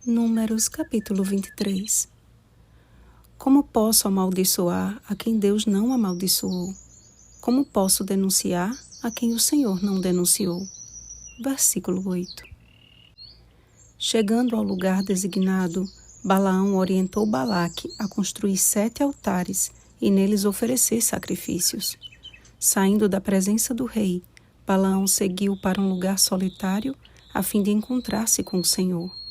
Números capítulo 23. Como posso amaldiçoar a quem Deus não amaldiçoou? Como posso denunciar a quem o Senhor não denunciou? Versículo 8. Chegando ao lugar designado, Balaão orientou Balaque a construir 7 altares e neles oferecer sacrifícios. Saindo da presença do rei, Balaão seguiu para um lugar solitário a fim de encontrar-se com o Senhor.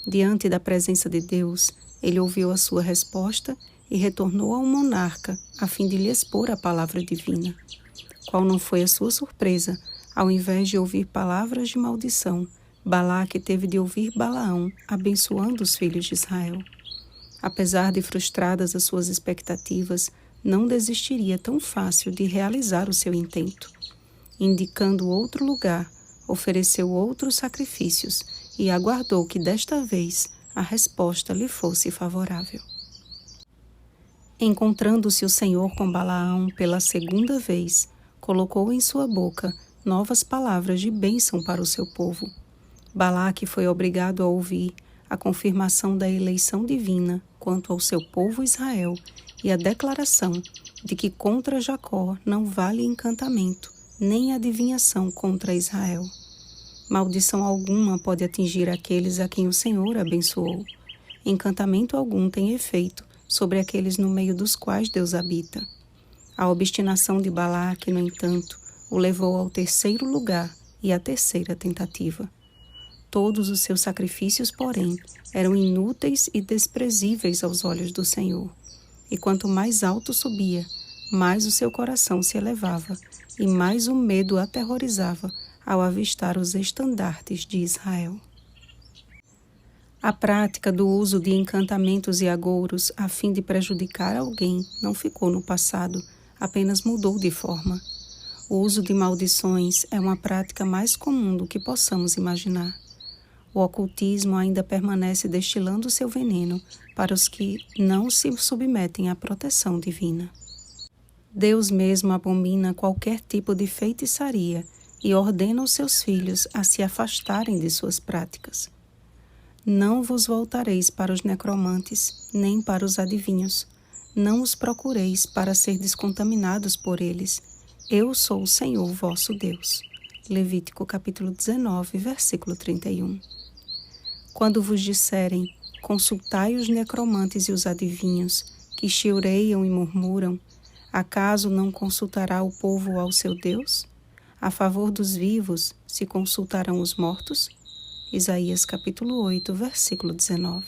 Diante da presença de Deus, ele ouviu a sua resposta e retornou ao monarca a fim de lhe expor a palavra divina. Qual não foi a sua surpresa, ao invés de ouvir palavras de maldição, Balaque teve de ouvir Balaão abençoando os filhos de Israel. Apesar de frustradas as suas expectativas, não desistiria tão fácil de realizar o seu intento. Indicando outro lugar, ofereceu outros sacrifícios e aguardou que desta vez a resposta lhe fosse favorável. Encontrando-se o Senhor com Balaão pela segunda vez, colocou em sua boca novas palavras de bênção para o seu povo. Balaque foi obrigado a ouvir a confirmação da eleição divina quanto ao seu povo Israel e a declaração de que contra Jacó não vale encantamento, nem adivinhação contra Israel. Maldição alguma pode atingir aqueles a quem o Senhor abençoou. Encantamento algum tem efeito sobre aqueles no meio dos quais Deus habita. A obstinação de Balaque, no entanto, o levou ao terceiro lugar e à terceira tentativa. Todos os seus sacrifícios, porém, eram inúteis e desprezíveis aos olhos do Senhor. E quanto mais alto subia, mais o seu coração se elevava e mais o medo aterrorizava ao avistar os estandartes de Israel. A prática do uso de encantamentos e agouros a fim de prejudicar alguém não ficou no passado, apenas mudou de forma. O uso de maldições é uma prática mais comum do que possamos imaginar. O ocultismo ainda permanece destilando seu veneno para os que não se submetem à proteção divina. Deus mesmo abomina qualquer tipo de feitiçaria e ordena aos seus filhos a se afastarem de suas práticas. Não vos voltareis para os necromantes, nem para os adivinhos. Não os procureis para ser descontaminados por eles. Eu sou o Senhor vosso Deus. Levítico capítulo 19, versículo 31. Quando vos disserem, consultai os necromantes e os adivinhos, que chilreiam e murmuram, acaso não consultará o povo ao seu Deus? A favor dos vivos se consultarão os mortos? Isaías capítulo 8, versículo 19.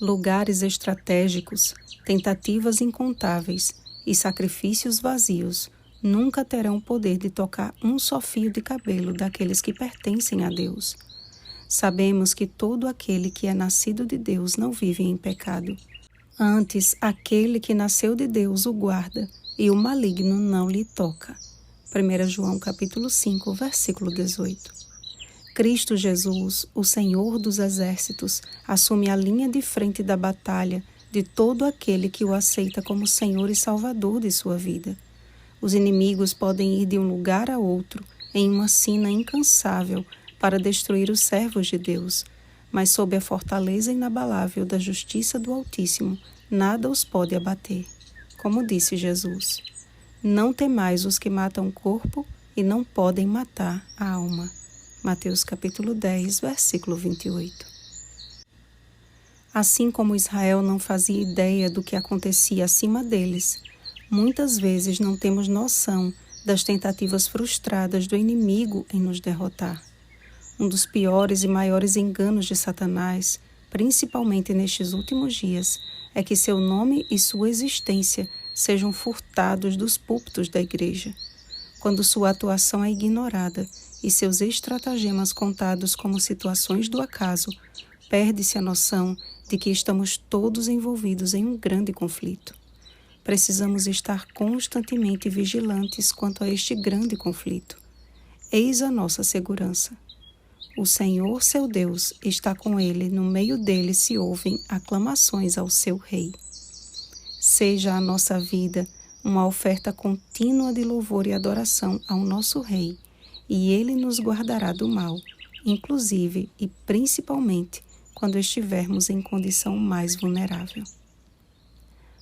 Lugares estratégicos, tentativas incontáveis e sacrifícios vazios nunca terão poder de tocar um só fio de cabelo daqueles que pertencem a Deus. Sabemos que todo aquele que é nascido de Deus não vive em pecado. Antes, aquele que nasceu de Deus o guarda e o maligno não lhe toca. 1 João capítulo 5, versículo 18. Cristo Jesus, o Senhor dos exércitos, assume a linha de frente da batalha de todo aquele que o aceita como Senhor e Salvador de sua vida. Os inimigos podem ir de um lugar a outro em uma sina incansável para destruir os servos de Deus, mas sob a fortaleza inabalável da justiça do Altíssimo, nada os pode abater. Como disse Jesus, não temais os que matam o corpo e não podem matar a alma. Mateus capítulo 10, versículo 28. Assim como Israel não fazia ideia do que acontecia acima deles, muitas vezes não temos noção das tentativas frustradas do inimigo em nos derrotar. Um dos piores e maiores enganos de Satanás, principalmente nestes últimos dias, é que seu nome e sua existência sejam furtados dos púlpitos da igreja. Quando sua atuação é ignorada e seus estratagemas contados como situações do acaso, perde-se a noção de que estamos todos envolvidos em um grande conflito. Precisamos estar constantemente vigilantes quanto a este grande conflito. Eis a nossa segurança. O Senhor, seu Deus, está com ele, no meio dele se ouvem aclamações ao seu rei. Seja a nossa vida uma oferta contínua de louvor e adoração ao nosso rei, e ele nos guardará do mal, inclusive e principalmente quando estivermos em condição mais vulnerável.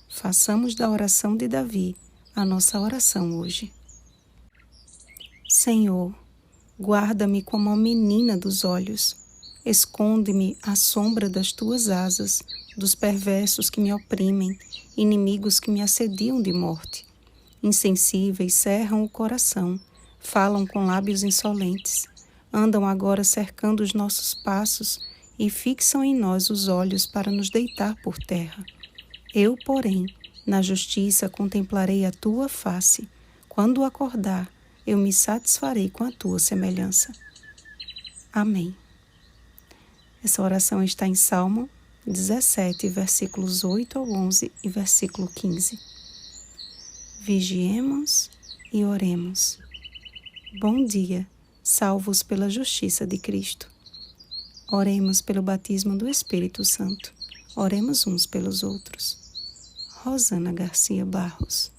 Façamos da oração de Davi a nossa oração hoje. Senhor, guarda-me como a menina dos olhos. Esconde-me à sombra das tuas asas, dos perversos que me oprimem, inimigos que me assediam de morte. Insensíveis cerram o coração, falam com lábios insolentes, andam agora cercando os nossos passos e fixam em nós os olhos para nos deitar por terra. Eu, porém, na justiça contemplarei a tua face. Quando acordar, eu me satisfarei com a tua semelhança. Amém. Essa oração está em Salmo 17, versículos 8 ao 11 e versículo 15. Vigiemos e oremos. Bom dia, salvos pela justiça de Cristo. Oremos pelo batismo do Espírito Santo. Oremos uns pelos outros. Rosana Garcia Barros.